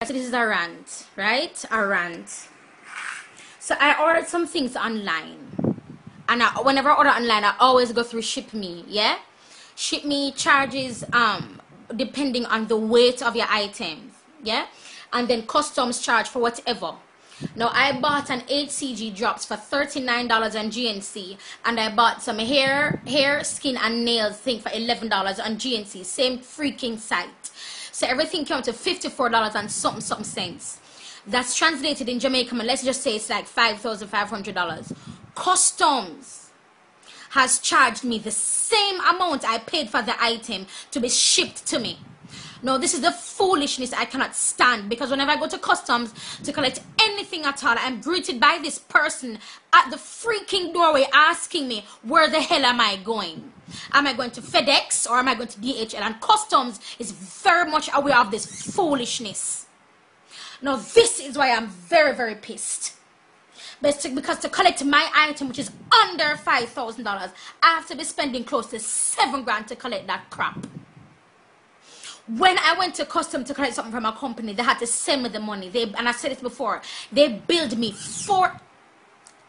so this is a rant, right? A rant. So I ordered some things online, and whenever I order online, I always go through ShipMe. Yeah, ShipMe charges depending on the weight of your items. Yeah, and then customs charge for whatever. Now I bought an HCG drops for $39 on GNC, and I bought some hair, skin and nails thing for $11 on GNC. Same freaking site. So everything came to $54 and something cents. That's translated in Jamaican, let's just say it's like $5,500. Customs has charged me the same amount I paid for the item to be shipped to me. No, this is the foolishness I cannot stand, because whenever I go to customs to collect anything at all, I'm greeted by this person at the freaking doorway asking me, where the hell am I going? Am I going to FedEx or am I going to DHL? And customs is very much aware of this foolishness. Now, this is why I'm very, very pissed. Because to collect my item, which is under $5,000, I have to be spending close to $7 grand to collect that crap. When I went to custom to collect something from a company, they had to send me the money. And I said it before, they billed me for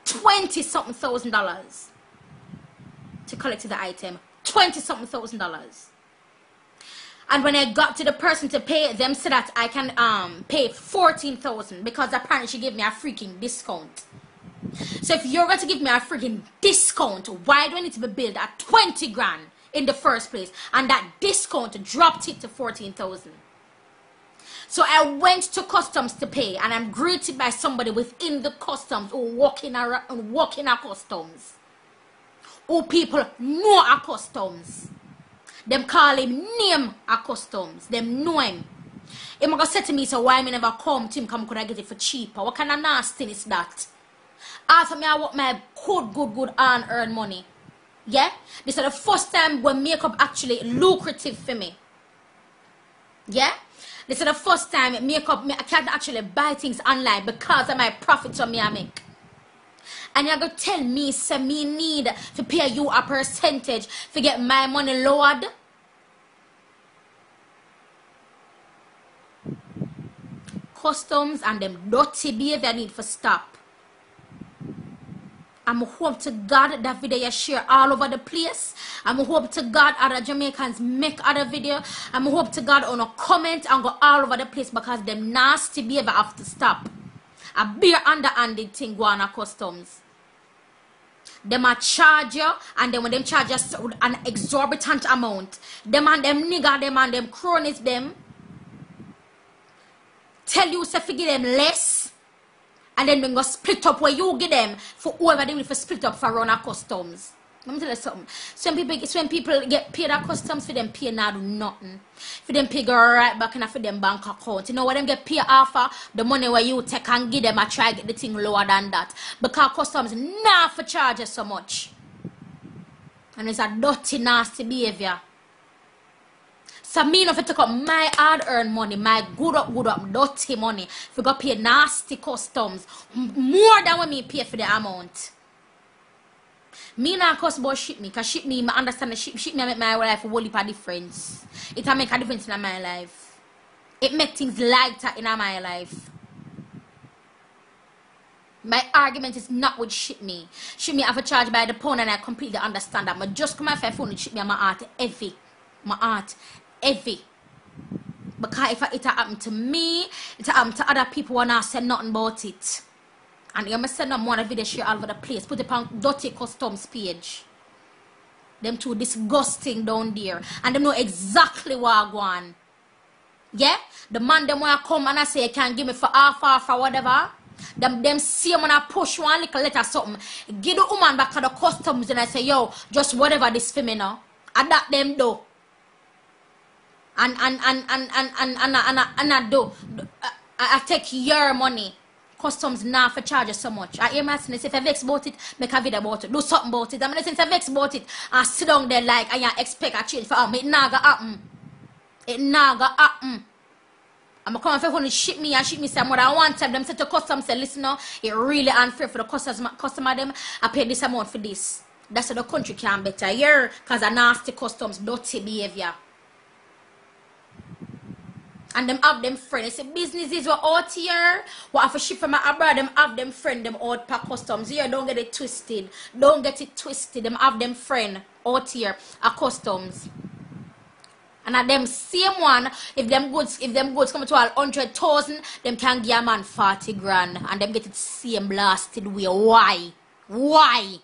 $20-something thousand to collect the item. $20-something thousand. And when I got to the person to pay them, said that I can pay $14,000 because apparently she gave me a freaking discount. So if you're going to give me a freaking discount, why do I need to be billed at 20 grand in the first place? And that discount dropped it to 14,000. So I went to customs to pay, and I'm greeted by somebody within the customs who walking at customs. Who people know at customs. Them call him name at customs. Them know him. He gonna say to me, so why me never come to him, come could I get it for cheaper? What kind of nasty is that? After me I work my good and earn money. Yeah? This is the first time when makeup actually lucrative for me. Yeah? This is the first time makeup I can't actually buy things online because of my profits on me I make. And you're going to tell me, say me need to pay you a percentage to get my money lowered? Customs and them dirty behavior need to stop. I'm hope to God that video you share all over the place. I'm hope to God other Jamaicans make other video. I'm hope to God on a comment and go all over the place, because them nasty behavior have to stop. A bare underhanded thing go on a customs. Them a charge you, and then when them charge us an exorbitant amount, them and them nigger, them and them cronies, them tell you to give them less, and then they go split up where you give them for whoever they will for split up for run a customs. Let me tell you something. When people get paid at customs, for them pay now do nothing. For them pay go right back in for them bank account. You know what them get paid after? The money where you take and give them, I try get the thing lower than that. Because customs not for charges so much. And it's a dirty, nasty behavior. So me if I take up my hard-earned money, my good up, dirty money, if you go pay nasty customs, more than what me pay for the amount. Me not cost about ship me, because ship me, I understand the ship me make my life a whole heap of difference. It will make a difference in my life. It make things lighter in my life. My argument is not with ship me. Ship me have a charge by the pound, and I completely understand that. But just come off my phone and ship me, my heart heavy. My heart heavy. Because if it happened to me, it happened to other people who not say nothing about it. And you must send them one video share all over the place. Put it on dirty customs page. Them too disgusting down there. And they know exactly what I want. Yeah? The man them want to come and I say you can give me for half or whatever. Them see when I push one little letter something. Give the woman back to the customs and I say, yo, just whatever this for me now. And that them do. And I do. I take your money. Customs now for charges so much. I hear my saying, if I vex about it, make a video about it. Do something about it. I mean, since I vex about it, I sit down there like I expect a change for it not gonna happen. It not gonna happen. I'm gonna come and if you ship me and ship me some more than one time. Them say to customs, say, listen now, it really unfair for the customer them. I pay this amount for this. That's how the country can better here, because a nasty customs, dirty behavior. And them have them friends. See, businesses were out here. What have to ship from abroad, them have them friend, them out per customs. Here, don't get it twisted. Don't get it twisted. Them have them friend out here at customs. And at them same one, if them goods come to 100,000, them can give a man 40 grand. And them get it same blasted way. Why? Why?